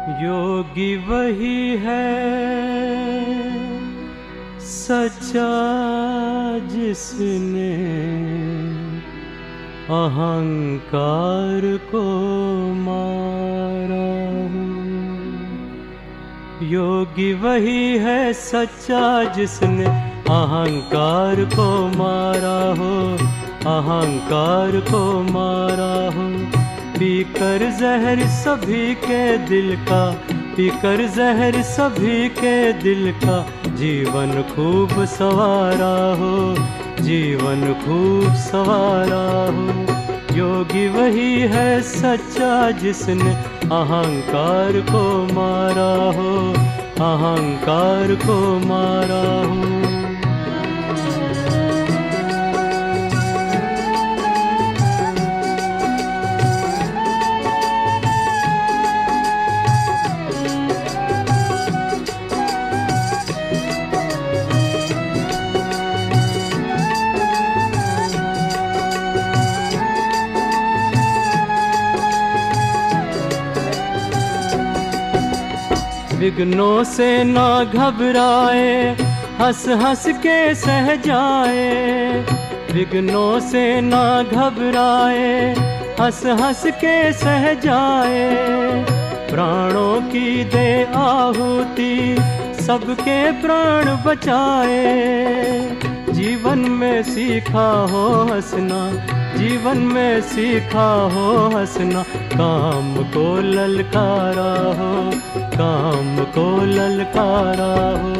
योगी वही है सच्चा जिसने अहंकार को मारा हो। योगी वही है सच्चा जिसने अहंकार को मारा हो, अहंकार को मारा हो। पीकर जहर सभी के दिल का, पीकर जहर सभी के दिल का, जीवन खूब सवारा हो, जीवन खूब सवारा हो। योगी वही है सच्चा जिसने अहंकार को मारा हो, अहंकार को मारा हो। विघ्नों से ना घबराए, हंस हंस के सह जाए। विघ्नों से ना घबराए, हंस हंस के सह जाए। प्राणों की दे आहुति, सबके प्राण बचाए। जीवन में सीखा हो हंसना, जीवन में सीखा हो हंसना। काम को ललकारा हो, काम को ललकारा हो।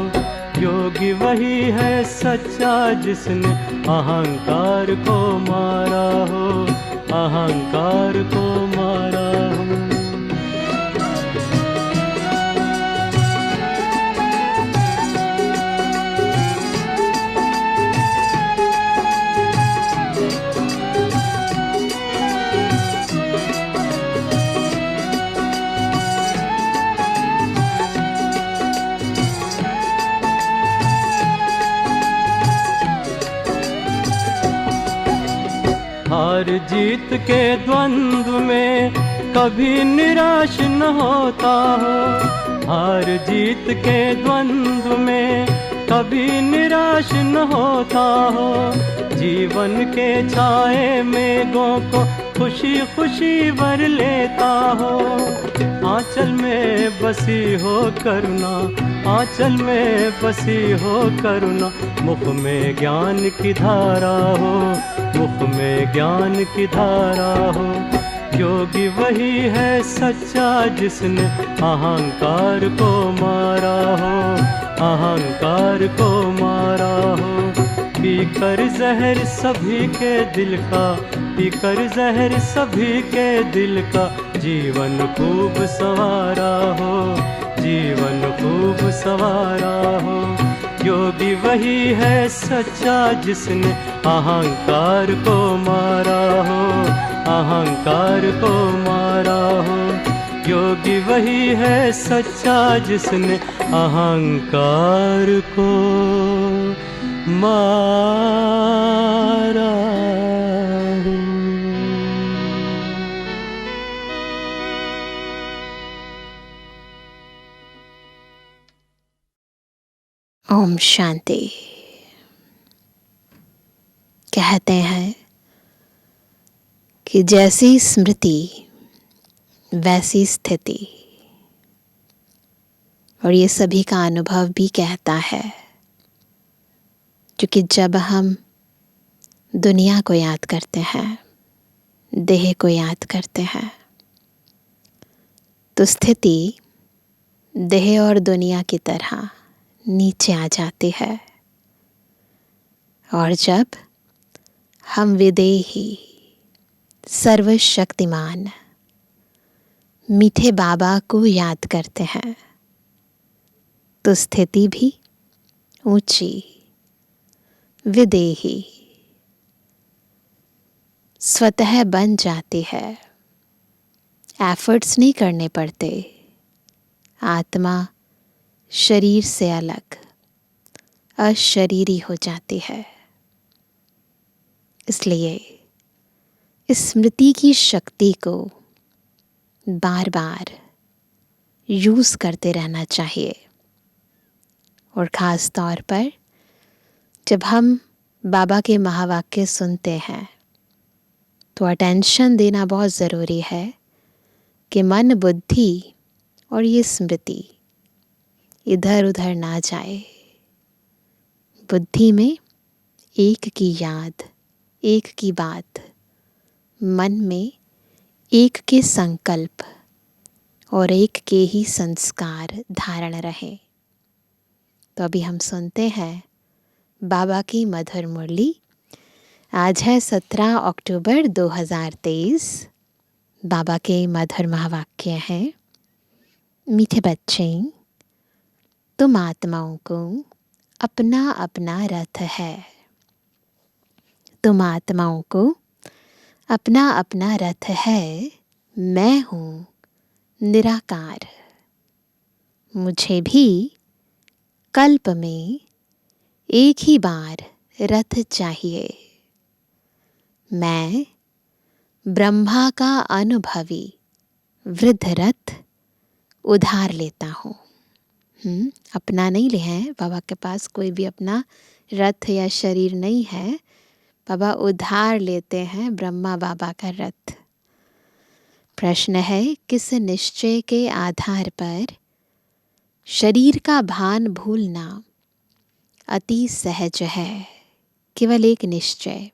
योगी वही है सच्चा जिसने अहंकार को मारा हो, अहंकार को मारा हो। हार जीत के द्वंद्व में कभी निराश न होता हो। हार जीत के द्वंद्व में कभी निराश न होता हो। जीवन के छाए मेघों को खुशी खुशी भर लेता हो। आंचल में बसी हो करुणा, आंचल में बसी हो करुणा। मुख में ज्ञान की धारा हो, मुख में ज्ञान की धारा हो। योगी वही है सच्चा जिसने अहंकार को मारा हो, अहंकार को मारा हो। पीकर जहर सभी के दिल का, पीकर जहर सभी के दिल का। जीवन खूब सवारा हो, जीवन खूब सवारा हो। योगी वही है सच्चा जिसने अहंकार को मारा हो, अहंकार को मारा हो। योगी वही है सच्चा जिसने अहंकार को मारा हो। ओम शांति। कहते हैं कि जैसी स्मृति वैसी स्थिति, और ये सभी का अनुभव भी कहता है। क्योंकि जब हम दुनिया को याद करते हैं, देह को याद करते हैं, तो स्थिति देह और दुनिया की तरह नीचे आ जाती है। और जब हम विदेही सर्वशक्तिमान मीठे बाबा को याद करते हैं, तो स्थिति भी ऊंची विदेही स्वतः बन जाती है। एफर्ट्स नहीं करने पड़ते। आत्मा शरीर से अलग अशरीरी हो जाती है। इसलिए इस स्मृति की शक्ति को बार बार यूज़ करते रहना चाहिए। और ख़ास तौर पर जब हम बाबा के महावाक्य सुनते हैं तो अटेंशन देना बहुत ज़रूरी है कि मन, बुद्धि और ये स्मृति इधर उधर ना जाए। बुद्धि में एक की याद, एक की बात, मन में एक के संकल्प और एक के ही संस्कार धारण रहे। तो अभी हम सुनते हैं बाबा की मधुर मुरली। आज है 17 अक्टूबर 2023। बाबा के मधुर महावाक्य हैं, मीठे बच्चे, तुम आत्माओं को अपना अपना रथ है। तुम आत्माओं को अपना अपना रथ है। मैं हूँ निराकार। मुझे भी कल्प में एक ही बार रथ चाहिए। मैं ब्रह्मा का अनुभवी वृद्ध रथ उधार लेता हूँ। अपना नहीं ले हैं, बाबा के पास कोई भी अपना रथ या शरीर नहीं है। बाबा उधार लेते हैं ब्रह्मा बाबा का रथ। प्रश्न है, किस निश्चय के आधार पर शरीर का भान भूलना अति सहज है? केवल एक निश्चय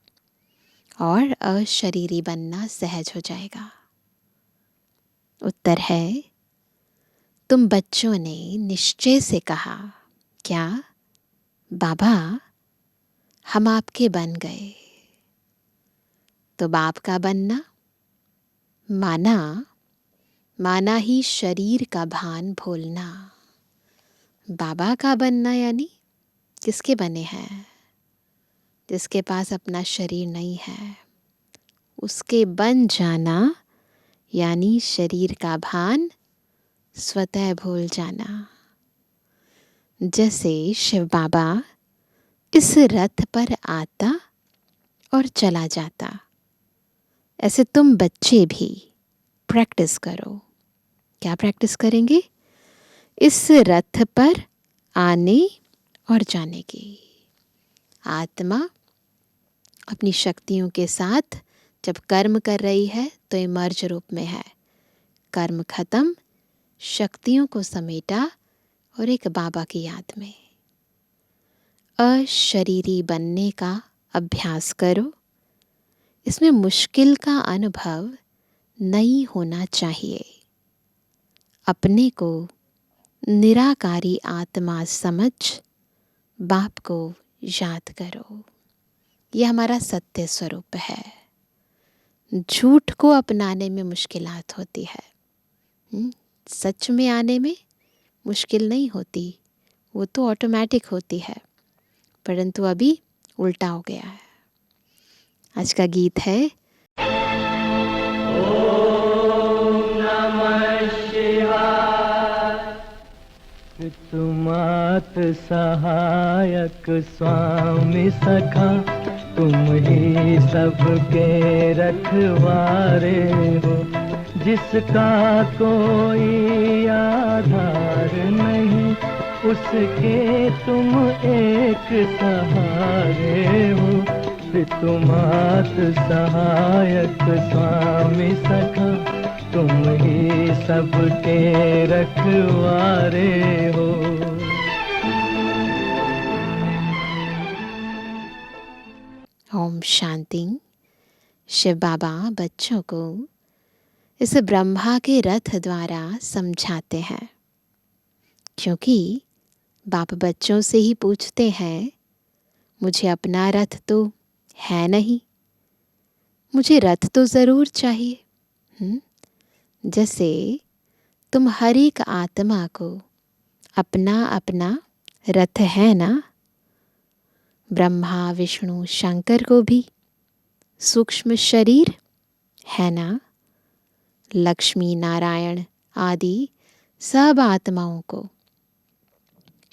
और अशरीरी बनना सहज हो जाएगा। उत्तर है, तुम बच्चों ने निश्चय से कहा, क्या बाबा हम आपके बन गए? तो बाप का बनना माना ही शरीर का भान भूलना। बाबा का बनना यानी किसके बने हैं? जिसके पास अपना शरीर नहीं है, उसके बन जाना यानी शरीर का भान स्वतः भूल जाना। जैसे शिव बाबा इस रथ पर आता और चला जाता, ऐसे तुम बच्चे भी प्रैक्टिस करो। क्या प्रैक्टिस करेंगे? इस रथ पर आने और जाने की। आत्मा अपनी शक्तियों के साथ जब कर्म कर रही है तो इमर्ज रूप में है। कर्म खत्म, शक्तियों को समेटा और एक बाबा की याद में। अशरीरी बनने का अभ्यास करो। इसमें मुश्किल का अनुभव नहीं होना चाहिए। अपने को निराकारी आत्मा समझ बाप को याद करो। यह हमारा सत्य स्वरूप है। झूठ को अपनाने में मुश्किलात होती है। सच में आने में मुश्किल नहीं होती, वो तो ऑटोमेटिक होती है। परंतु अभी उल्टा हो गया है। आज का गीत है, ओम नमः शिवाय। तुम आत सहायक स्वामी सखा, तुम ही सबके रखवारे हो। जिसका कोई आधार नहीं, उसके तुम एक सहारे हो। तुम आत सहायक स्वामी सखा, तुम ही सबके रखवारे हो। ओम शांति। शिव बाबा बच्चों को इस ब्रह्मा के रथ द्वारा समझाते हैं, क्योंकि बाप बच्चों से ही पूछते हैं, मुझे अपना रथ तो है नहीं, मुझे रथ तो ज़रूर चाहिए। जैसे तुम हर एक आत्मा को अपना अपना रथ है ना, ब्रह्मा विष्णु शंकर को भी सूक्ष्म शरीर है ना, लक्ष्मी नारायण आदि सब आत्माओं को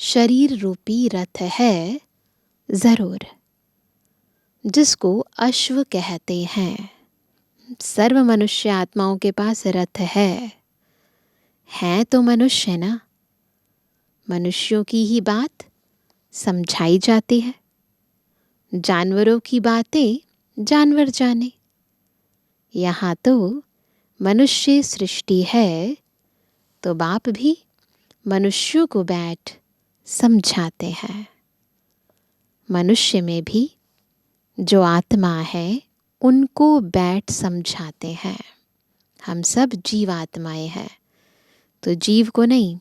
शरीर रूपी रथ है ज़रूर, जिसको अश्व कहते हैं। सर्व मनुष्य आत्माओं के पास रथ है। हैं तो मनुष्य ना, मनुष्यों की ही बात समझाई जाती है, जानवरों की बातें जानवर जाने। यहाँ तो मनुष्य सृष्टि है, तो बाप भी मनुष्यों को बैठ समझाते हैं। मनुष्य में भी जो आत्मा है उनको बैठ समझाते हैं। हम सब जीवात्माएं हैं, तो जीव को नहीं,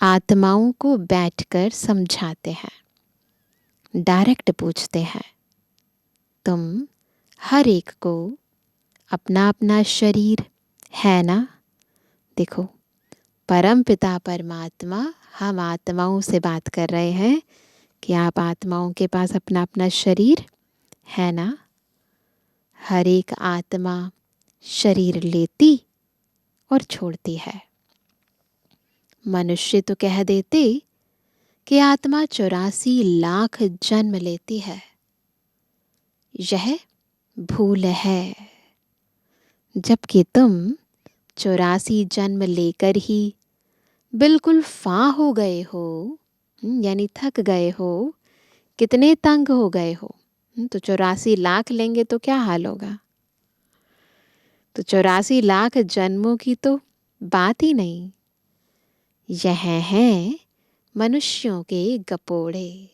आत्माओं को बैठकर समझाते हैं। डायरेक्ट पूछते हैं, तुम हर एक को अपना अपना शरीर है ना? देखो, परम पिता परमात्मा हम आत्माओं से बात कर रहे हैं कि आप आत्माओं के पास अपना अपना शरीर है ना? हर एक आत्मा शरीर लेती और छोड़ती है। मनुष्य तो कह देते कि आत्मा 84 लाख जन्म लेती है। यह भूल है, जबकि तुम 84 जन्म लेकर ही बिल्कुल फां हो गए हो, यानी थक गए हो, कितने तंग हो गए हो। तो 84 लाख लेंगे तो क्या हाल होगा? तो 84 लाख जन्मों की तो बात ही नहीं। यह हैं मनुष्यों के गपोड़े।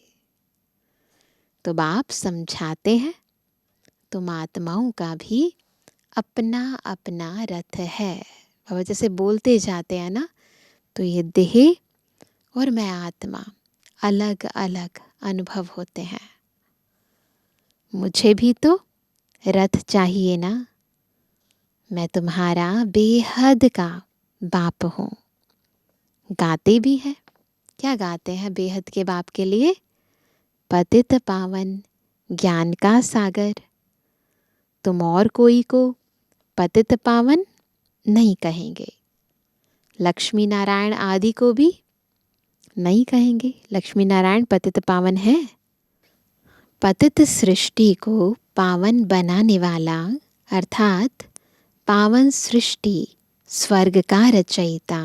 तो बाप समझाते हैं, तुम आत्माओं का भी अपना अपना रथ है। बाबा जैसे बोलते जाते हैं ना, तो ये देह और मैं आत्मा अलग अलग अनुभव होते हैं। मुझे भी तो रथ चाहिए ना, मैं तुम्हारा बेहद का बाप हूँ। गाते भी हैं, क्या गाते हैं बेहद के बाप के लिए? पतित पावन ज्ञान का सागर। तुम और कोई को पतित पावन नहीं कहेंगे, लक्ष्मी नारायण आदि को भी नहीं कहेंगे। लक्ष्मी नारायण पतित पावन है। पतित सृष्टि को पावन बनाने वाला अर्थात पावन सृष्टि स्वर्ग का रचयिता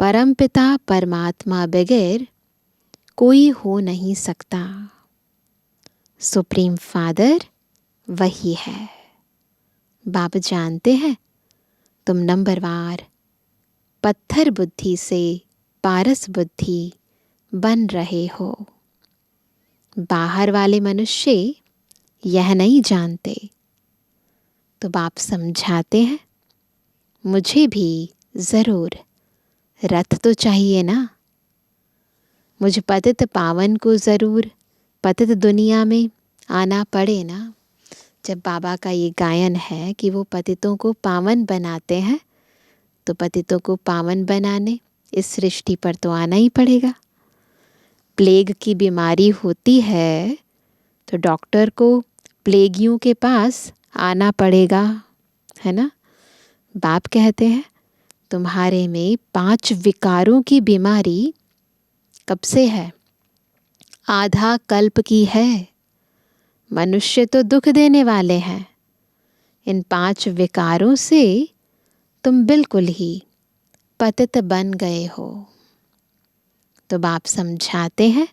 परमपिता परमात्मा बगैर कोई हो नहीं सकता। सुप्रीम फादर वही है। बाप जानते हैं तुम नंबरवार पत्थर बुद्धि से पारस बुद्धि बन रहे हो। बाहर वाले मनुष्य यह नहीं जानते, तो बाप समझाते हैं, मुझे भी ज़रूर रथ तो चाहिए ना। मुझे पतित पावन को ज़रूर पतित दुनिया में आना पड़े ना। जब बाबा का ये गायन है कि वो पतितों को पावन बनाते हैं, तो पतितों को पावन बनाने इस सृष्टि पर तो आना ही पड़ेगा। प्लेग की बीमारी होती है तो डॉक्टर को प्लेगियों के पास आना पड़ेगा, है ना। बाप कहते हैं तुम्हारे में 5 विकारों की बीमारी कब से है? आधा कल्प की है। मनुष्य तो दुख देने वाले हैं। इन 5 विकारों से तुम बिल्कुल ही पतित बन गए हो। तो बाप समझाते हैं,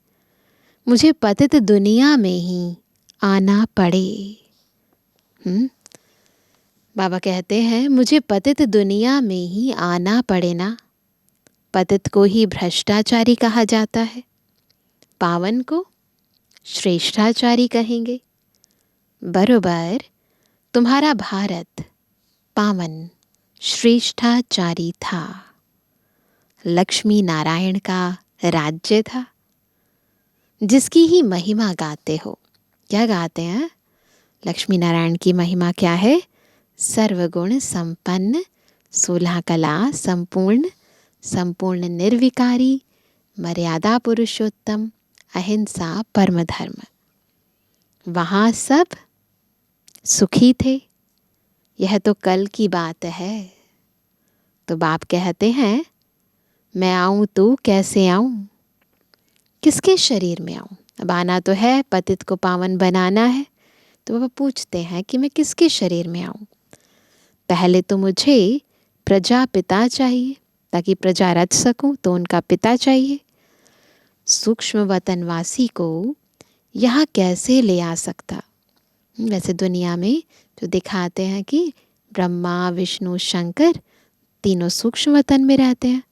मुझे पतित दुनिया में ही आना पड़े। बाबा कहते हैं मुझे पतित दुनिया में ही आना पड़े ना। पतित को ही भ्रष्टाचारी कहा जाता है, पावन को श्रेष्ठाचारी कहेंगे। बरोबर तुम्हारा भारत पावन श्रेष्ठाचारी था। लक्ष्मी नारायण का राज्य था, जिसकी ही महिमा गाते हो। क्या गाते हैं? लक्ष्मी नारायण की महिमा क्या है? सर्वगुण संपन्न, 16 कला संपूर्ण, संपूर्ण निर्विकारी, मर्यादा पुरुषोत्तम, अहिंसा परम धर्म। वहाँ सब सुखी थे। यह तो कल की बात है। तो बाप कहते हैं मैं आऊँ तो कैसे आऊँ, किसके शरीर में आऊँ? अब आना तो है, पतित को पावन बनाना है। तो बाबा पूछते हैं कि मैं किसके शरीर में आऊँ? पहले तो मुझे प्रजापिता चाहिए, ताकि प्रजा रच सकूं, तो उनका पिता चाहिए। सूक्ष्म वतनवासी को यहाँ कैसे ले आ सकता? वैसे दुनिया में जो दिखाते हैं कि ब्रह्मा विष्णु शंकर तीनों सूक्ष्म वतन में रहते हैं,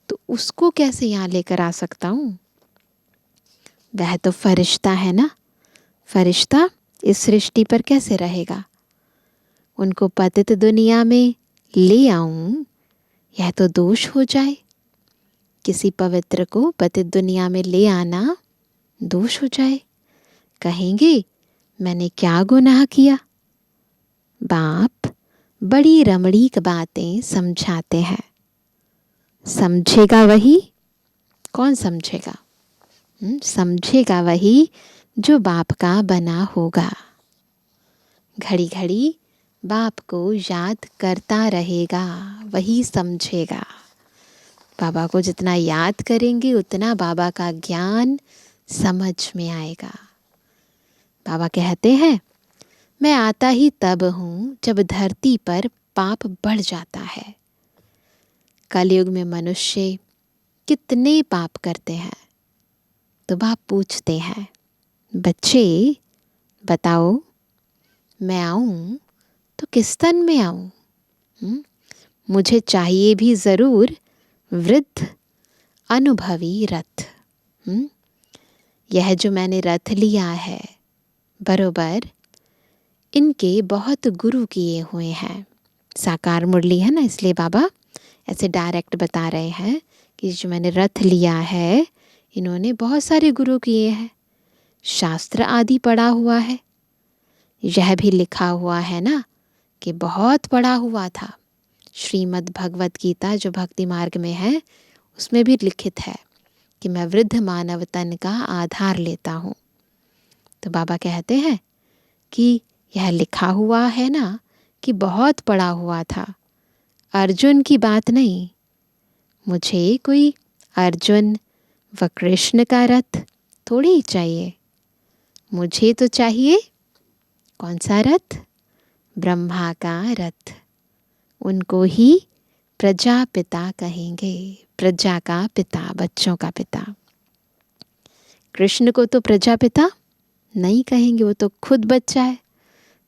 तो उसको कैसे यहाँ लेकर आ सकता हूँ? वह तो फरिश्ता है ना। फरिश्ता इस सृष्टि पर कैसे रहेगा? उनको पतित दुनिया में ले आऊं, यह तो दोष हो जाए। किसी पवित्र को पतित दुनिया में ले आना दोष हो जाए। कहेंगे मैंने क्या गुनाह किया? बाप बड़ी रमणीक बातें समझाते हैं। समझेगा वही, कौन समझेगा? समझेगा वही जो बाप का बना होगा। घड़ी घड़ी बाप को याद करता रहेगा, वही समझेगा। बाबा को जितना याद करेंगे उतना बाबा का ज्ञान समझ में आएगा। बाबा कहते हैं, मैं आता ही तब हूँ जब धरती पर पाप बढ़ जाता है। कलयुग में मनुष्य कितने पाप करते हैं? तो बाप पूछते हैं, बच्चे बताओ, मैं आऊं तो किस तन में आऊं? मुझे चाहिए भी ज़रूर वृद्ध अनुभवी रथ। यह जो मैंने रथ लिया है, बरोबर इनके बहुत गुरु किए हुए हैं। साकार मुरली है ना, इसलिए बाबा ऐसे डायरेक्ट बता रहे हैं कि जो मैंने रथ लिया है, इन्होंने बहुत सारे गुरु किए हैं। शास्त्र आदि पढ़ा हुआ है। यह भी लिखा हुआ है ना कि बहुत पढ़ा हुआ था। श्रीमद् भगवत गीता जो भक्ति मार्ग में है, उसमें भी लिखित है कि मैं वृद्ध मानव तन का आधार लेता हूँ। तो बाबा कहते हैं कि यह लिखा हुआ है ना कि बहुत पढ़ा हुआ था। अर्जुन की बात नहीं। मुझे कोई अर्जुन व कृष्ण का रथ थोड़ी ही चाहिए। मुझे तो चाहिए कौन सा रथ? ब्रह्मा का रथ। उनको ही प्रजापिता कहेंगे। प्रजा का पिता, बच्चों का पिता। कृष्ण को तो प्रजापिता नहीं कहेंगे, वो तो खुद बच्चा है,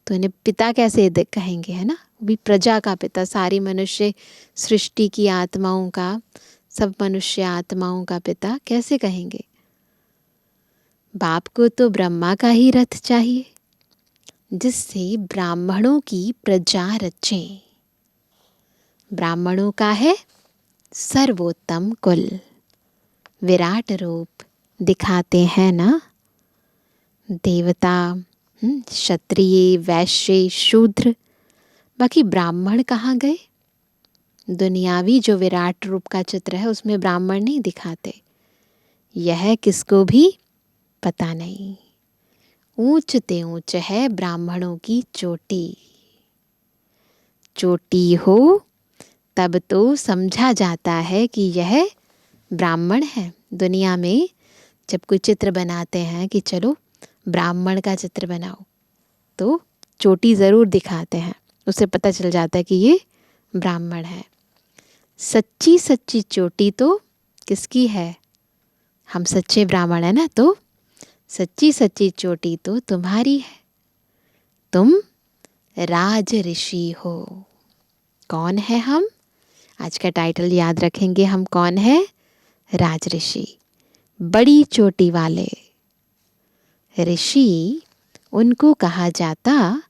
तो इन्हें पिता कैसे कहेंगे, है ना? भी प्रजा का पिता, सारी मनुष्य सृष्टि की आत्माओं का, सब मनुष्य आत्माओं का पिता कैसे कहेंगे? बाप को तो ब्रह्मा का ही रथ चाहिए, जिससे ब्राह्मणों की प्रजा रचे। ब्राह्मणों का है सर्वोत्तम कुल। विराट रूप दिखाते हैं ना। देवता, क्षत्रिय, वैश्य, शूद्र, बाकी ब्राह्मण कहाँ गए? दुनियावी जो विराट रूप का चित्र है उसमें ब्राह्मण नहीं दिखाते। यह किसको भी पता नहीं। ऊंचते ऊंच है ब्राह्मणों की चोटी। चोटी हो तब तो समझा जाता है कि यह ब्राह्मण है। दुनिया में जब कोई चित्र बनाते हैं कि चलो ब्राह्मण का चित्र बनाओ, तो चोटी ज़रूर दिखाते हैं, उससे पता चल जाता है कि ये ब्राह्मण है। सच्ची सच्ची चोटी तो किसकी है? हम सच्चे ब्राह्मण है ना, तो सच्ची सच्ची चोटी तो तुम्हारी है। तुम राज ऋषि हो। कौन है हम? आज का टाइटल याद रखेंगे, हम कौन है? राज ऋषि, बड़ी चोटी वाले। ऋषि उनको कहा जाता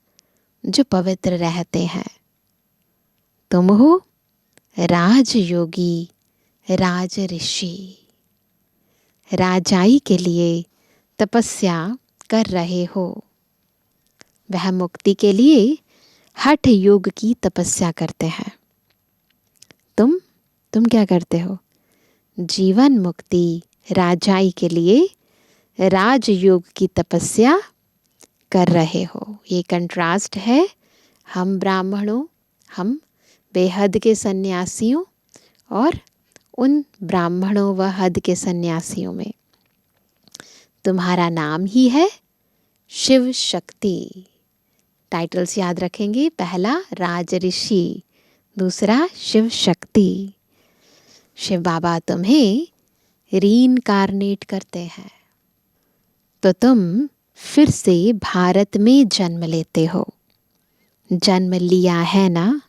जो पवित्र रहते हैं। तुम हो राजयोगी, राज ऋषि। राजाई के लिए तपस्या कर रहे हो। वह मुक्ति के लिए हठ योग की तपस्या करते हैं। तुम क्या करते हो? जीवन मुक्ति, राजाई के लिए राजयोग की तपस्या कर रहे हो। ये कंट्रास्ट है हम ब्राह्मणों, हम बेहद के सन्यासियों और उन ब्राह्मणों व हद के सन्यासियों में। तुम्हारा नाम ही है शिव शक्ति। टाइटल्स याद रखेंगे। पहला राज ऋषि, दूसरा शिव शक्ति। शिव बाबा तुम्हें रीइंकार्नेट करते हैं, तो तुम फिर से भारत में जन्म लेते हो। जन्म लिया है ना?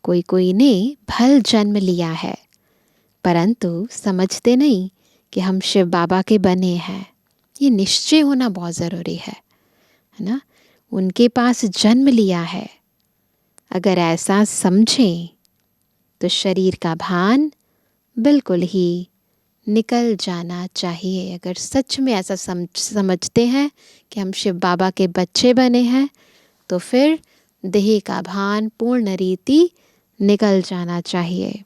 कोई कोई ने भल जन्म लिया है, परंतु समझते नहीं कि हम शिव बाबा के बने हैं। ये निश्चय होना बहुत ज़रूरी है ना? उनके पास जन्म लिया है, अगर ऐसा समझें तो शरीर का भान बिल्कुल ही निकल जाना चाहिए। अगर सच में ऐसा समझते हैं कि हम शिव बाबा के बच्चे बने हैं, तो फिर देह का भान पूर्ण रीति निकल जाना चाहिए।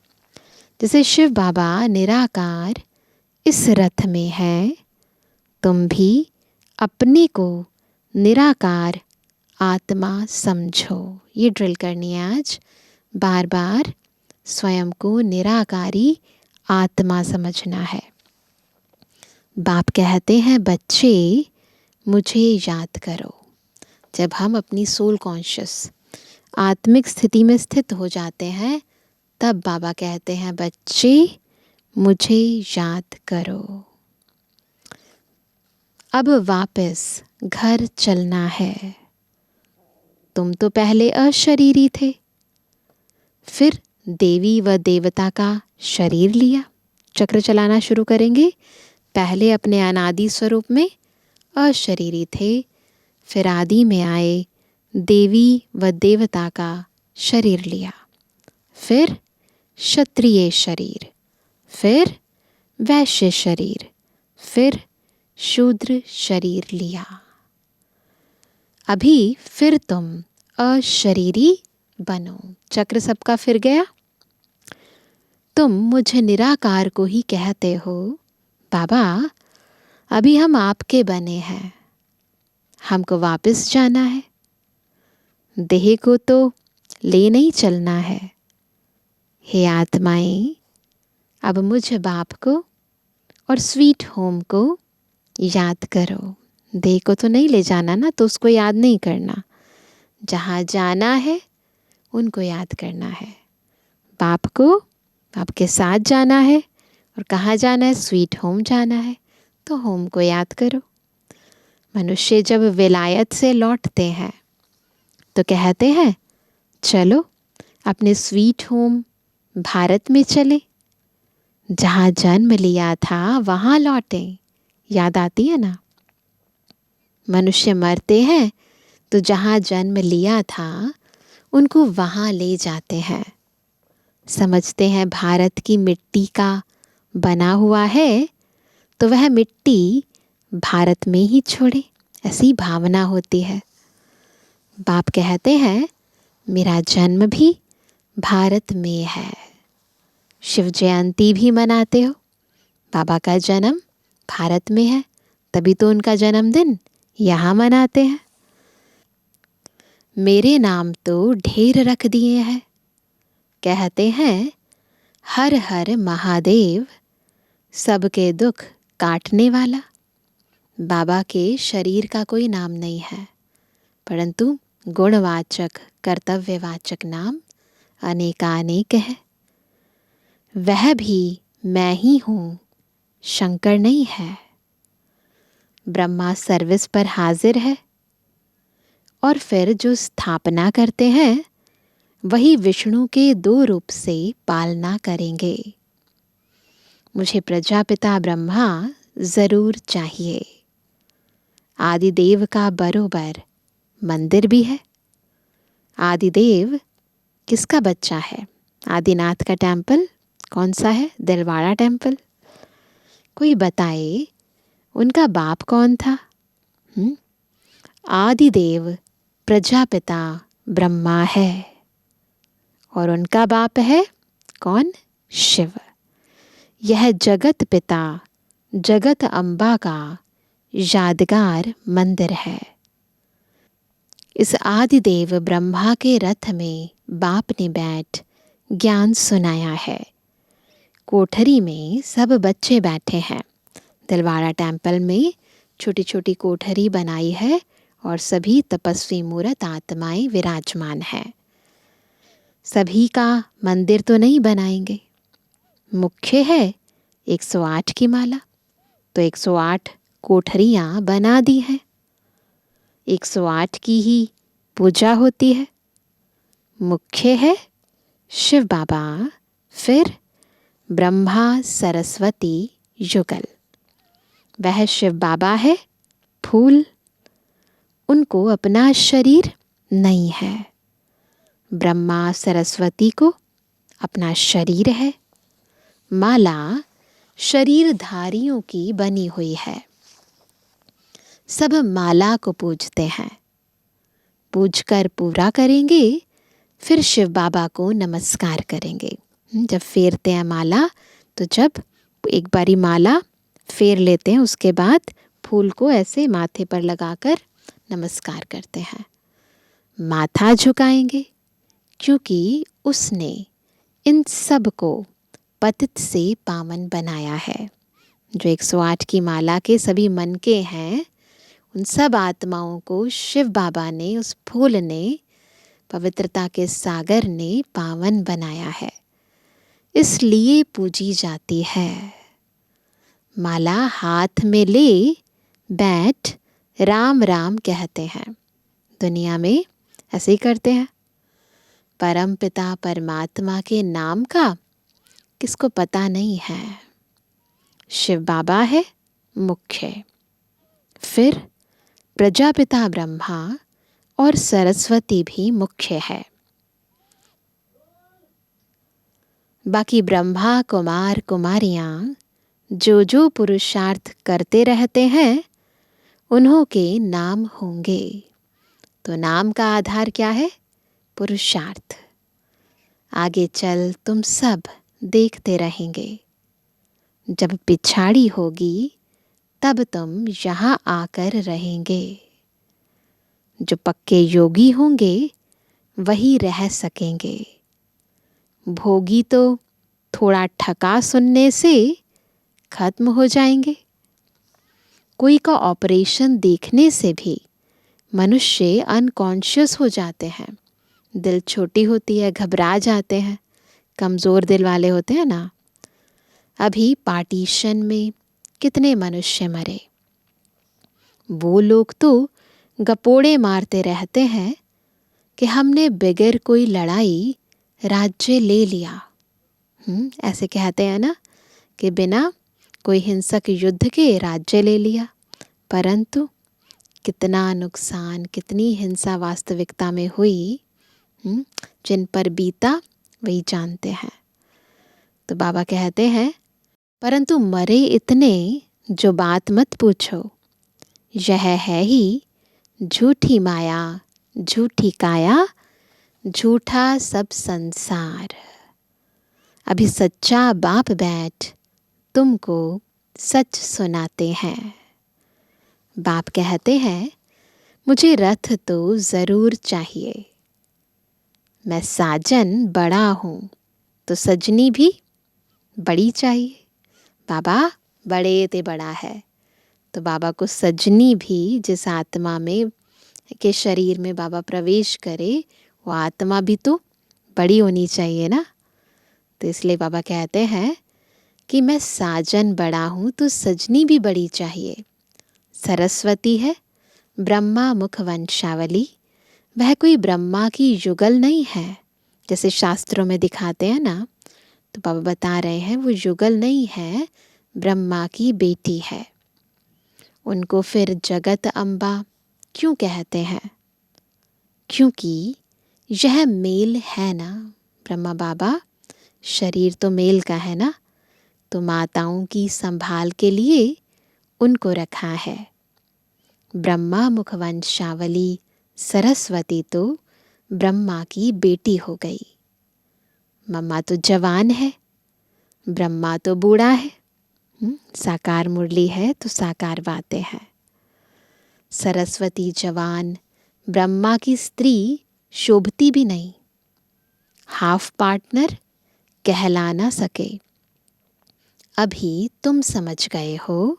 जैसे शिव बाबा निराकार इस रथ में है, तुम भी अपने को निराकार आत्मा समझो। ये ड्रिल करनी है आज, बार बार स्वयं को निराकारी आत्मा समझना है। बाप कहते हैं बच्चे मुझे याद करो। जब हम अपनी सोल कॉन्शियस आत्मिक स्थिति में स्थित हो जाते हैं, तब बाबा कहते हैं बच्चे मुझे याद करो। अब वापस घर चलना है। तुम तो पहले अशरीरी थे, फिर देवी व देवता का शरीर लिया। चक्र चलाना शुरू करेंगे। पहले अपने अनादि स्वरूप में अशरीरी थे, फिर आदि में आए, देवी व देवता का शरीर लिया, फिर क्षत्रिय शरीर, फिर वैश्य शरीर, फिर शूद्र शरीर लिया। अभी फिर तुम अशरीरी बनो। चक्र सबका फिर गया। तुम मुझे निराकार को ही कहते हो बाबा, अभी हम आपके बने हैं, हमको वापस जाना है। देह को तो ले नहीं चलना है। हे आत्माएं, अब मुझ बाप को और स्वीट होम को याद करो। देह को तो नहीं ले जाना ना, तो उसको याद नहीं करना। जहाँ जाना है उनको याद करना है। बाप को बाप के साथ जाना है, और कहाँ जाना है? स्वीट होम जाना है, तो होम को याद करो। मनुष्य जब विलायत से लौटते हैं तो कहते हैं चलो अपने स्वीट होम भारत में चले, जहाँ जन्म लिया था वहाँ लौटें। याद आती है ना? मनुष्य मरते हैं तो जहाँ जन्म लिया था उनको वहाँ ले जाते हैं। समझते हैं भारत की मिट्टी का बना हुआ है, तो वह मिट्टी भारत में ही छोड़े, ऐसी भावना होती है। बाप कहते हैं मेरा जन्म भी भारत में है। शिव जयंती भी मनाते हो, बाबा का जन्म भारत में है, तभी तो उनका जन्मदिन यहाँ मनाते हैं। मेरे नाम तो ढेर रख दिए हैं। कहते हैं हर हर महादेव, सबके दुख काटने वाला। बाबा के शरीर का कोई नाम नहीं है, परंतु गुणवाचक कर्तव्यवाचक नाम अनेकानेक है। वह भी मैं ही हूँ, शंकर नहीं है। ब्रह्मा सर्विस पर हाजिर है, और फिर जो स्थापना करते हैं वही विष्णु के 2 रूप से पालना करेंगे। मुझे प्रजापिता ब्रह्मा ज़रूर चाहिए। आदिदेव का बरोबर मंदिर भी है। आदिदेव किसका बच्चा है? आदिनाथ का टेम्पल कौन सा है? दिलवाड़ा टेम्पल। कोई बताए उनका बाप कौन था? आदिदेव प्रजापिता ब्रह्मा है, और उनका बाप है कौन? शिव। यह जगत पिता जगत अम्बा का यादगार मंदिर है। इस आदिदेव ब्रह्मा के रथ में बाप ने बैठ ज्ञान सुनाया है। कोठरी में सब बच्चे बैठे हैं। दिलवाड़ा टेम्पल में छोटी छोटी कोठरी बनाई है, और सभी तपस्वी मूर्त आत्माएं विराजमान हैं। सभी का मंदिर तो नहीं बनाएंगे, मुख्य है 108 की माला, तो 108 कोठरियाँ बना दी हैं, 108 की ही पूजा होती है। मुख्य है शिव बाबा, फिर ब्रह्मा सरस्वती युगल। वह शिव बाबा है फूल, उनको अपना शरीर नहीं है। ब्रह्मा सरस्वती को अपना शरीर है। माला शरीरधारियों की बनी हुई है। सब माला को पूजते हैं, पूजकर पूरा करेंगे, फिर शिव बाबा को नमस्कार करेंगे। जब फेरते हैं माला, तो जब एक बारी माला फेर लेते हैं, उसके बाद फूल को ऐसे माथे पर लगाकर नमस्कार करते हैं। माथा झुकाएंगे, क्योंकि उसने इन सब को पतित से पावन बनाया है। जो 108 की माला के सभी मन के हैं, उन सब आत्माओं को शिव बाबा ने, उस फूल ने, पवित्रता के सागर ने पावन बनाया है, इसलिए पूजी जाती है। माला हाथ में ले बैठ राम राम कहते हैं। दुनिया में ऐसे ही करते हैं। परम पिता परमात्मा के नाम का किसको पता नहीं है। शिव बाबा है मुख्य, फिर प्रजापिता ब्रह्मा और सरस्वती भी मुख्य है। बाकी ब्रह्मा कुमार कुमारियाँ जो जो पुरुषार्थ करते रहते हैं, उन्हों के नाम होंगे। तो नाम का आधार क्या है? पुरुषार्थ। आगे चल तुम सब देखते रहेंगे। जब पिछाड़ी होगी, तब तुम यहाँ आकर रहेंगे। जो पक्के योगी होंगे, वही रह सकेंगे। भोगी तो थोड़ा ठका सुनने से खत्म हो जाएंगे। कोई का ऑपरेशन देखने से भी मनुष्य अनकॉन्शियस हो जाते हैं। दिल छोटी होती है, घबरा जाते हैं, कमज़ोर दिल वाले होते हैं ना। अभी पार्टीशन में कितने मनुष्य मरे। वो लोग तो गपोड़े मारते रहते हैं कि हमने बगैर कोई लड़ाई राज्य ले लिया। ऐसे कहते हैं ना कि बिना कोई हिंसक युद्ध के राज्य ले लिया। परंतु कितना नुकसान, कितनी हिंसा वास्तविकता में हुई, जिन पर बीता वही जानते हैं। तो बाबा कहते हैं, परंतु मरे इतने जो बात मत पूछो। यह है ही झूठी माया, झूठी काया, झूठा सब संसार। अभी सच्चा बाप बैठ तुमको सच सुनाते हैं। बाप कहते हैं, मुझे रथ तो ज़रूर चाहिए। मैं साजन बड़ा हूँ, तो सजनी भी बड़ी चाहिए। बाबा बड़े ते बड़ा है, तो बाबा को सजनी भी, जिस आत्मा में के शरीर में बाबा प्रवेश करे, वो आत्मा भी तो बड़ी होनी चाहिए ना। तो इसलिए बाबा कहते हैं कि मैं साजन बड़ा हूँ, तो सजनी भी बड़ी चाहिए। सरस्वती है ब्रह्मा मुख वंशावली। वह कोई ब्रह्मा की युगल नहीं है, जैसे शास्त्रों में दिखाते हैं ना। तो बाबा बता रहे हैं वो युगल नहीं है, ब्रह्मा की बेटी है। उनको फिर जगत अम्बा क्यों कहते हैं? क्योंकि यह मेल है ना। ब्रह्मा बाबा शरीर तो मेल का है ना, तो माताओं की संभाल के लिए उनको रखा है। ब्रह्मा मुखवंशावली सरस्वती तो ब्रह्मा की बेटी हो गई। मम्मा तो जवान है, ब्रह्मा तो बूढ़ा है। साकार मुरली है तो साकार बातें हैं। सरस्वती जवान, ब्रह्मा की स्त्री शोभती भी नहीं, हाफ पार्टनर कहला ना सके। अभी तुम समझ गए हो।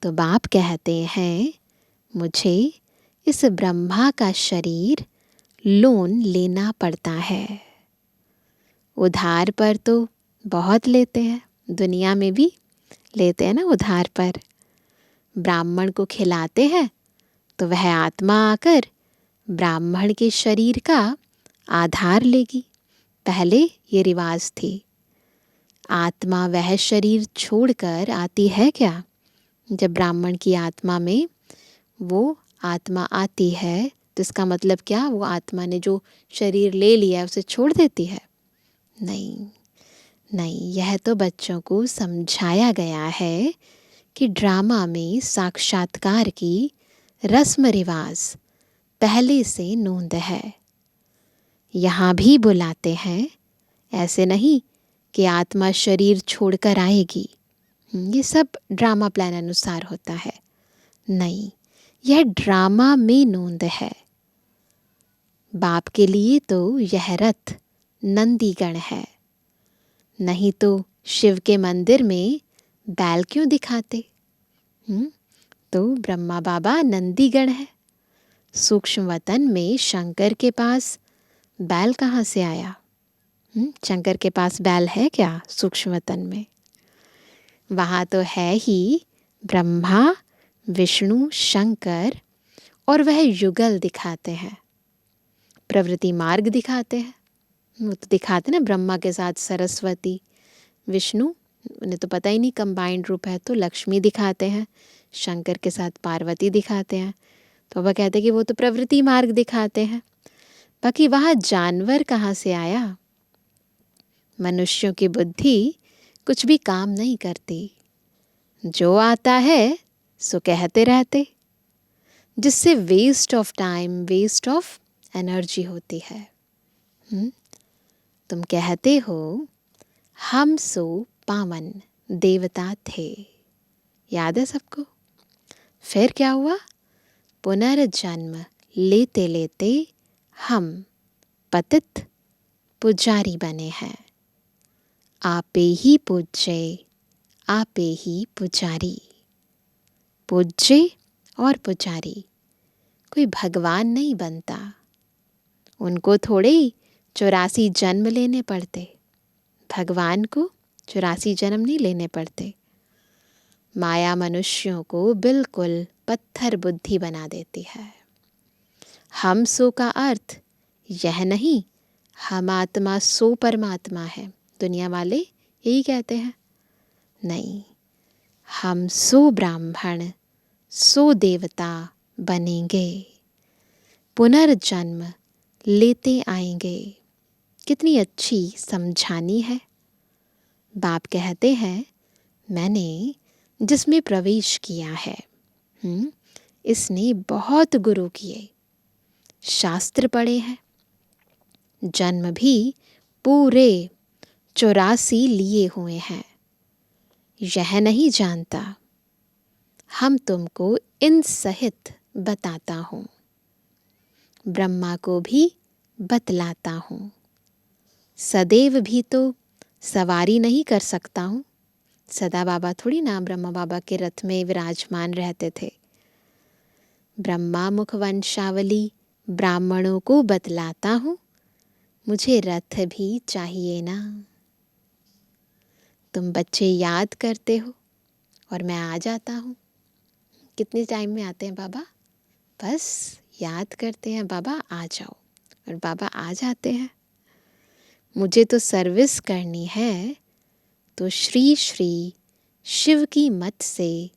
तो बाप कहते हैं, मुझे इस ब्रह्मा का शरीर लोन लेना पड़ता है। उधार पर तो बहुत लेते हैं, दुनिया में भी लेते हैं ना उधार पर। ब्राह्मण को खिलाते हैं तो वह आत्मा आकर ब्राह्मण के शरीर का आधार लेगी। पहले ये रिवाज थी। आत्मा वह शरीर छोड़कर आती है क्या? जब ब्राह्मण की आत्मा में वो आत्मा आती है तो इसका मतलब क्या? वो आत्मा ने जो शरीर ले लिया है उसे छोड़ देती है? नहीं नहीं, यह तो बच्चों को समझाया गया है कि ड्रामा में साक्षात्कार की रस्म रिवाज पहले से नोंद है। यहाँ भी बुलाते हैं, ऐसे नहीं कि आत्मा शरीर छोड़कर आएगी। ये सब ड्रामा प्लान अनुसार होता है। नहीं, यह ड्रामा में नोंद है। बाप के लिए तो यह रथ नंदीगण है, नहीं तो शिव के मंदिर में बैल क्यों दिखाते? तो ब्रह्मा बाबा नंदीगण है। सूक्ष्म वतन में शंकर के पास बैल कहाँ से आया? शंकर के पास बैल है क्या सूक्ष्म वतन में? वहाँ तो है ही ब्रह्मा, विष्णु, शंकर, और वह युगल दिखाते हैं, प्रवृत्ति मार्ग दिखाते हैं। वो तो दिखाते ना, ब्रह्मा के साथ सरस्वती, विष्णु उन्हें तो पता ही नहीं कंबाइंड रूप है तो लक्ष्मी दिखाते हैं, शंकर के साथ पार्वती दिखाते हैं। तो वह कहते हैं कि वो तो प्रवृत्ति मार्ग दिखाते हैं। बाकी वहाँ जानवर कहाँ से आया? मनुष्यों की बुद्धि कुछ भी काम नहीं करती, जो आता है सो कहते रहते, जिससे waste of time, waste of energy होती है। तुम कहते हो हम सो पावन देवता थे, याद है सबको? फिर क्या हुआ? पुनर्जन्म लेते लेते हम पतित पुजारी बने हैं। आपे ही पूज्य, आपे ही पुजारी। पूज्य और पुजारी, कोई भगवान नहीं बनता। उनको थोड़े ही 84 जन्म लेने पड़ते। भगवान को 84 जन्म नहीं लेने पड़ते। माया मनुष्यों को बिल्कुल पत्थर बुद्धि बना देती है। हम सो का अर्थ यह नहीं हम आत्मा सो परमात्मा है, दुनिया वाले यही कहते हैं। नहीं, हम सो ब्राह्मण, सो देवता बनेंगे, पुनर्जन्म लेते आएंगे। कितनी अच्छी समझानी है। बाप कहते हैं मैंने जिसमें प्रवेश किया है, इसने बहुत गुरु किए, शास्त्र पढ़े हैं, जन्म भी पूरे 84 लिए हुए हैं। यह नहीं जानता, हम तुमको इन सहित बताता हूँ, ब्रह्मा को भी बतलाता हूँ। सदैव भी तो सवारी नहीं कर सकता हूँ। सदा बाबा थोड़ी ना ब्रह्मा बाबा के रथ में विराजमान रहते थे। ब्रह्मा मुख वंशावली ब्राह्मणों को बतलाता हूँ, मुझे रथ भी चाहिए ना। तुम बच्चे याद करते हो और मैं आ जाता हूँ। कितने टाइम में आते हैं बाबा? बस याद करते हैं बाबा आ जाओ, और बाबा आ जाते हैं। मुझे तो सर्विस करनी है, तो श्री श्री शिव की मत से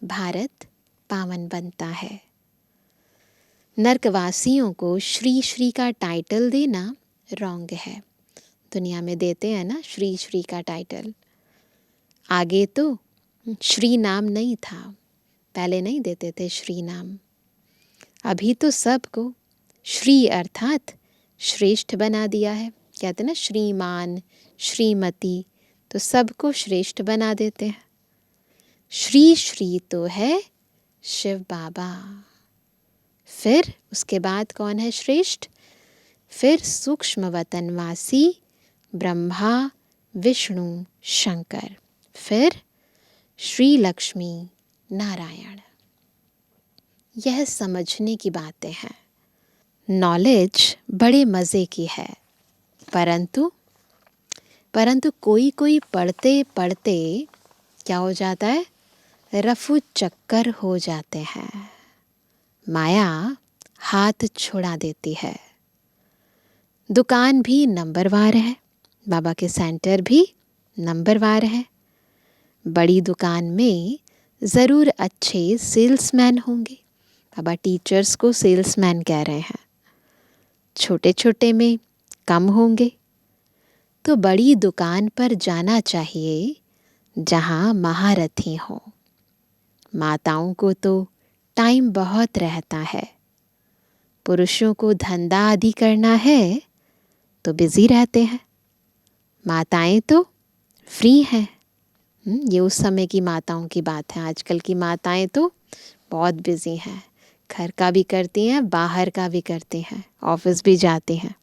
भारत पावन बनता है। नरकवासियों को श्री श्री का टाइटल देना रॉन्ग है। दुनिया में देते हैं ना श्री श्री का टाइटल। आगे तो श्री नाम नहीं था, पहले नहीं देते थे श्री नाम। अभी तो सबको श्री अर्थात श्रेष्ठ बना दिया है। कहते ना श्रीमान, श्रीमती, तो सबको श्रेष्ठ बना देते हैं। श्री श्री तो है शिव बाबा। फिर उसके बाद कौन है श्रेष्ठ? फिर सूक्ष्म वतनवासी ब्रह्मा, विष्णु, शंकर, फिर श्री लक्ष्मी नारायण। यह समझने की बातें हैं। नॉलेज बड़े मज़े की है, परंतु कोई कोई पढ़ते पढ़ते क्या हो जाता है, रफू चक्कर हो जाते हैं, माया हाथ छुड़ा देती है। दुकान भी नंबरवार है, बाबा के सेंटर भी नंबरवार है। बड़ी दुकान में ज़रूर अच्छे सेल्समैन होंगे, बाबा टीचर्स को सेल्समैन कह रहे हैं। छोटे छोटे में कम होंगे। तो बड़ी दुकान पर जाना चाहिए जहाँ महारथी हों। माताओं को तो टाइम बहुत रहता है, पुरुषों को धंधा आदि करना है तो बिजी रहते हैं, माताएं तो फ्री हैं। ये उस समय की माताओं की बात है। आजकल की माताएं तो बहुत बिजी हैं, घर का भी करती हैं, बाहर का भी करती हैं, ऑफिस भी जाती हैं।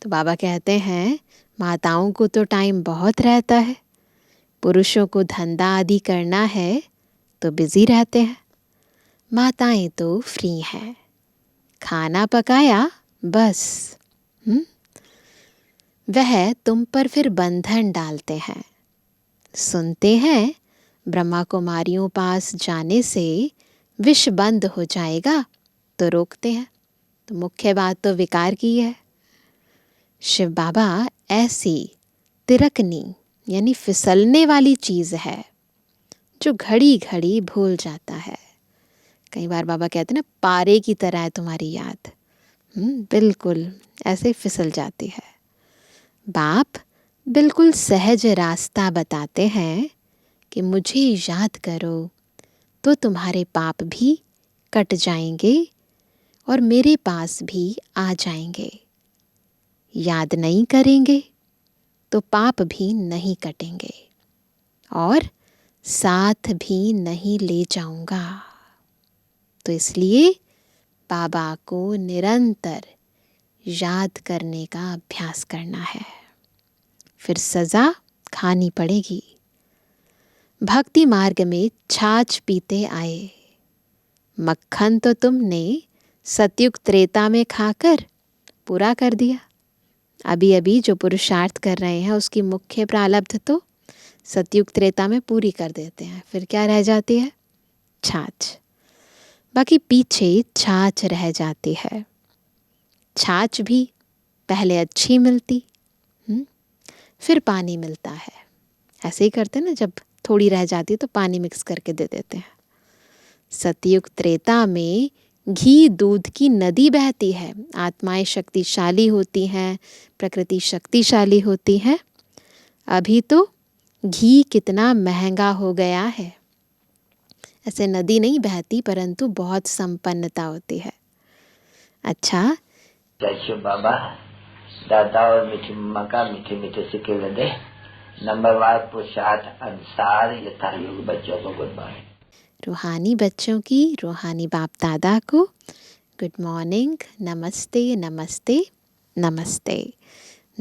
तो बाबा कहते हैं माताओं को तो टाइम बहुत रहता है, पुरुषों को धंधा आदि करना है तो बिजी रहते हैं, माताएं तो फ्री हैं। खाना पकाया बस। वह तुम पर फिर बंधन डालते हैं। सुनते हैं ब्रह्मा कुमारियों पास जाने से विष बंद हो जाएगा तो रोकते हैं। तो मुख्य बात तो विकार की है। शिव बाबा ऐसी तिरकनी यानी फिसलने वाली चीज़ है जो घड़ी घड़ी भूल जाता है। कई बार बाबा कहते हैं ना, पारे की तरह है तुम्हारी याद। बिल्कुल ऐसे फिसल जाती है। बाप बिल्कुल सहज रास्ता बताते हैं कि मुझे याद करो तो तुम्हारे पाप भी कट जाएंगे और मेरे पास भी आ जाएंगे। याद नहीं करेंगे तो पाप भी नहीं कटेंगे और साथ भी नहीं ले जाऊंगा। तो इसलिए बाबा को निरंतर याद करने का अभ्यास करना है, फिर सज़ा खानी पड़ेगी। भक्ति मार्ग में छाछ पीते आए, मक्खन तो तुमने सतयुग त्रेता में खाकर पूरा कर दिया। अभी अभी जो पुरुषार्थ कर रहे हैं उसकी मुख्य प्रारब्ध तो सतयुग त्रेता में पूरी कर देते हैं, फिर क्या रह जाती है, छाछ। बाकी पीछे छाछ रह जाती है। छाछ भी पहले अच्छी मिलती, फिर पानी मिलता है। ऐसे ही करते ना, जब थोड़ी रह जाती तो पानी मिक्स करके दे देते हैं। सतयुग त्रेता में घी दूध की नदी बहती है। आत्माएं शक्तिशाली होती हैं, प्रकृति शक्तिशाली होती है। अभी तो घी कितना महंगा हो गया है। ऐसे नदी नहीं बहती, परंतु बहुत संपन्नता होती है। अच्छा, जय बाबा दादा और मीठी मम्मा का मीठे मीठे सिक्के लदे नंबरवार पुरुषार्थ अनुसार यथा योग बच्चों को गुड मॉर्निंग। रूहानी बच्चों की रूहानी बाप दादा को गुड मॉर्निंग, नमस्ते नमस्ते नमस्ते।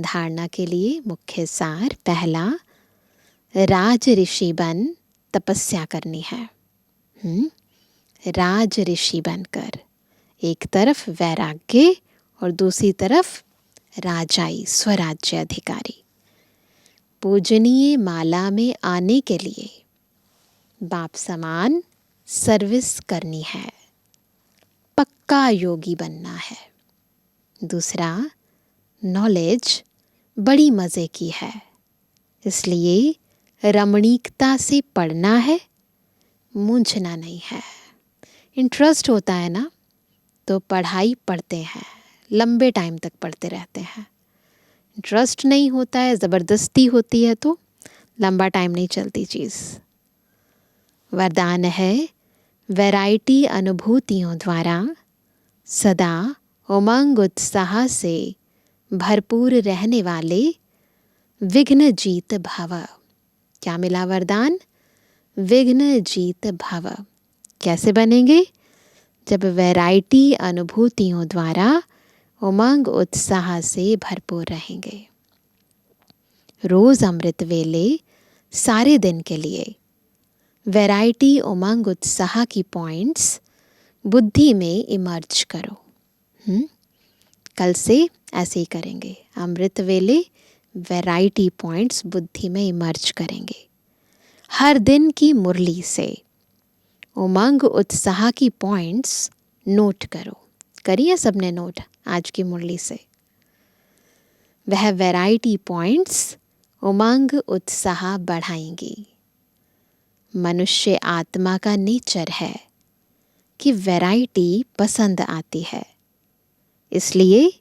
धारणा के लिए मुख्य सार, पहला, राज ऋषि बन तपस्या करनी है। राज ऋषि बनकर एक तरफ वैराग्य और दूसरी तरफ राजाई स्वराज्य अधिकारी। पूजनीय माला में आने के लिए बाप समान सर्विस करनी है, पक्का योगी बनना है। दूसरा, नॉलेज बड़ी मज़े की है, इसलिए रमणीकता से पढ़ना है, मूंझना नहीं है। इंटरेस्ट होता है ना तो पढ़ाई पढ़ते हैं, लंबे टाइम तक पढ़ते रहते हैं। इंटरेस्ट नहीं होता है, ज़बरदस्ती होती है तो लंबा टाइम नहीं चलती चीज़। वरदान है, वैरायटी अनुभूतियों द्वारा सदा उमंग उत्साह से भरपूर रहने वाले विघ्न जीत भव। क्या मिला वरदान? विघ्न जीत भव। कैसे बनेंगे? जब वैरायटी अनुभूतियों द्वारा उमंग उत्साह से भरपूर रहेंगे। रोज़ अमृत वेले सारे दिन के लिए वैरायटी उमंग उत्साह की पॉइंट्स बुद्धि में इमर्ज करो। कल से ऐसे ही करेंगे। अमृत वेले वैरायटी पॉइंट्स बुद्धि में इमर्ज करेंगे। हर दिन की मुरली से उमंग उत्साह की पॉइंट्स नोट करो। करिए सबने नोट आज की मुरली से। वह वैरायटी पॉइंट्स उमंग उत्साह बढ़ाएंगी। मनुष्य आत्मा का नेचर है कि वैरायटी पसंद आती है, इसलिए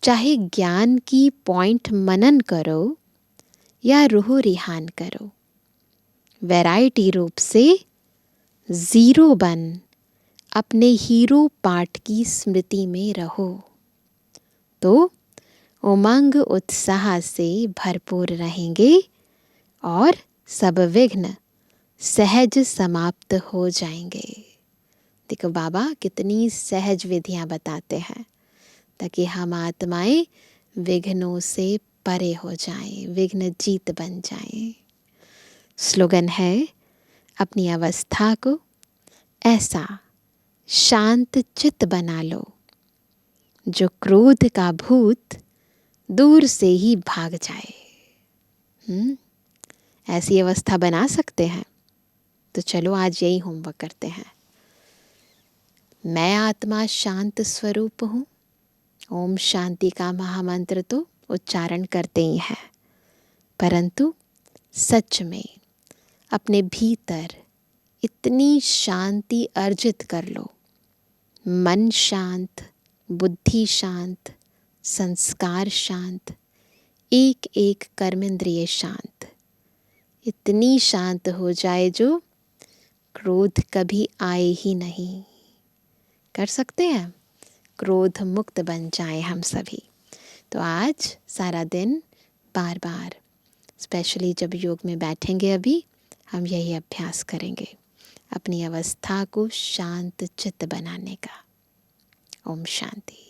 चाहे ज्ञान की पॉइंट मनन करो या रूह रिहान करो, वैरायटी रूप से जीरो बन अपने हीरो पार्ट की स्मृति में रहो, तो उमंग उत्साह से भरपूर रहेंगे और सब विघ्न सहज समाप्त हो जाएंगे। देखो बाबा कितनी सहज विधियां बताते हैं ताकि हम आत्माएं विघ्नों से परे हो जाएं, विघ्न जीत बन जाएं। स्लोगन है, अपनी अवस्था को ऐसा शांत चित्त बना लो जो क्रोध का भूत दूर से ही भाग जाए। ऐसी अवस्था बना सकते हैं? तो चलो आज यही होमवर्क करते हैं। मैं आत्मा शांत स्वरूप हूँ। ओम शांति का महामंत्र तो उच्चारण करते ही हैं, परंतु सच में अपने भीतर इतनी शांति अर्जित कर लो, मन शांत, बुद्धि शांत, संस्कार शांत, एक एक कर्मेंद्रिय शांत, इतनी शांत हो जाए जो क्रोध कभी आए ही नहीं। कर सकते हैं? क्रोध मुक्त बन जाए हम सभी। तो आज सारा दिन बार बार, स्पेशली जब योग में बैठेंगे अभी, हम यही अभ्यास करेंगे, अपनी अवस्था को शांत चित्त बनाने का। ओम शांति।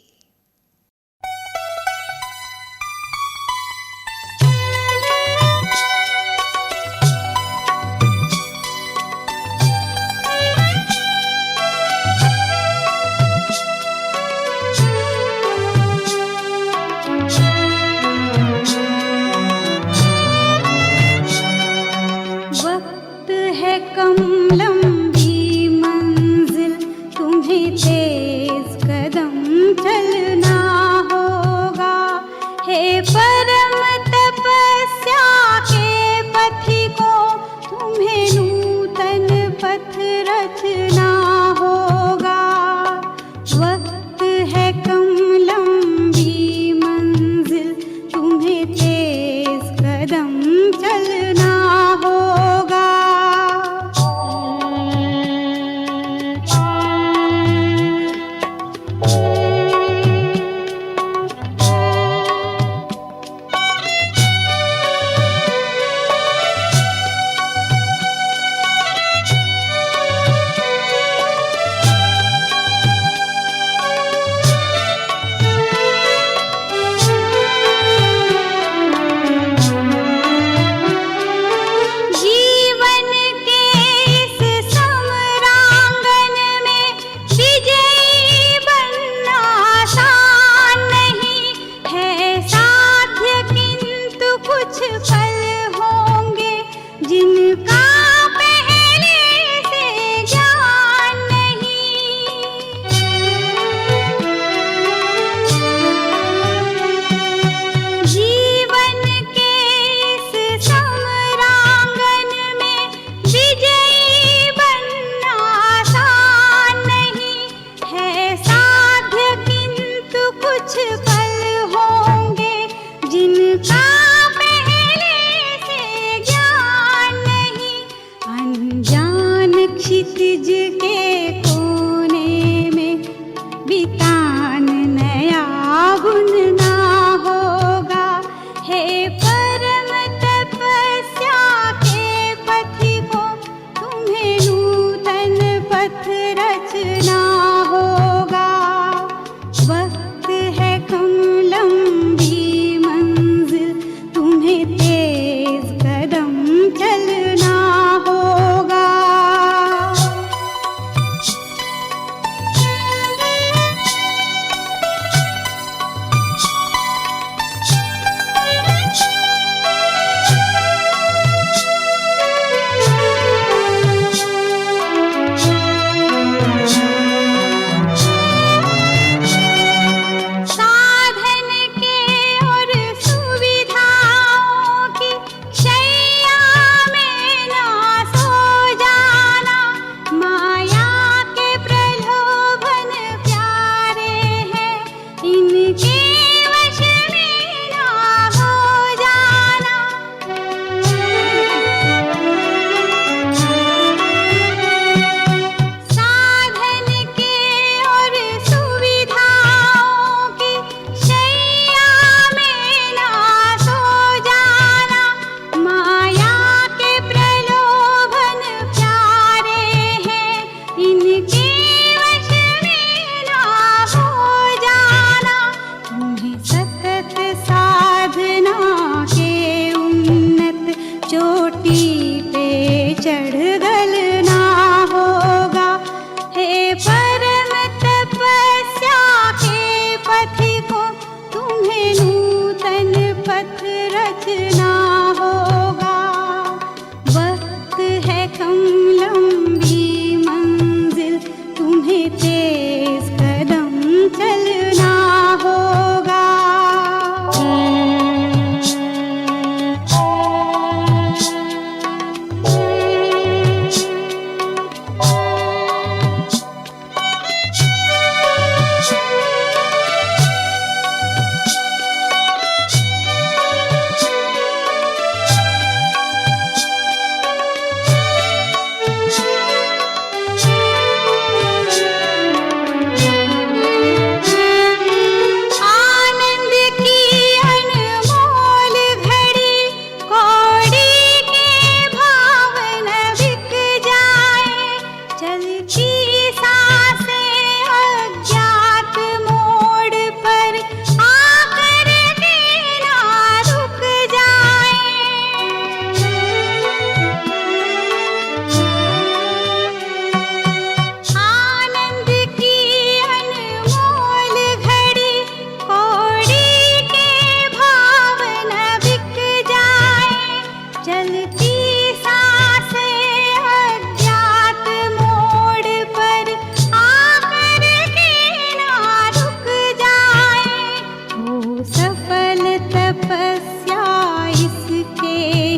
वक्त है कम लंबी मंजिल, तुम्हें तेज कदम चल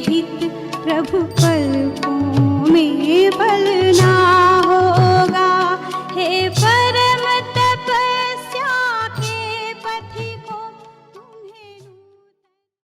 हित प्रभु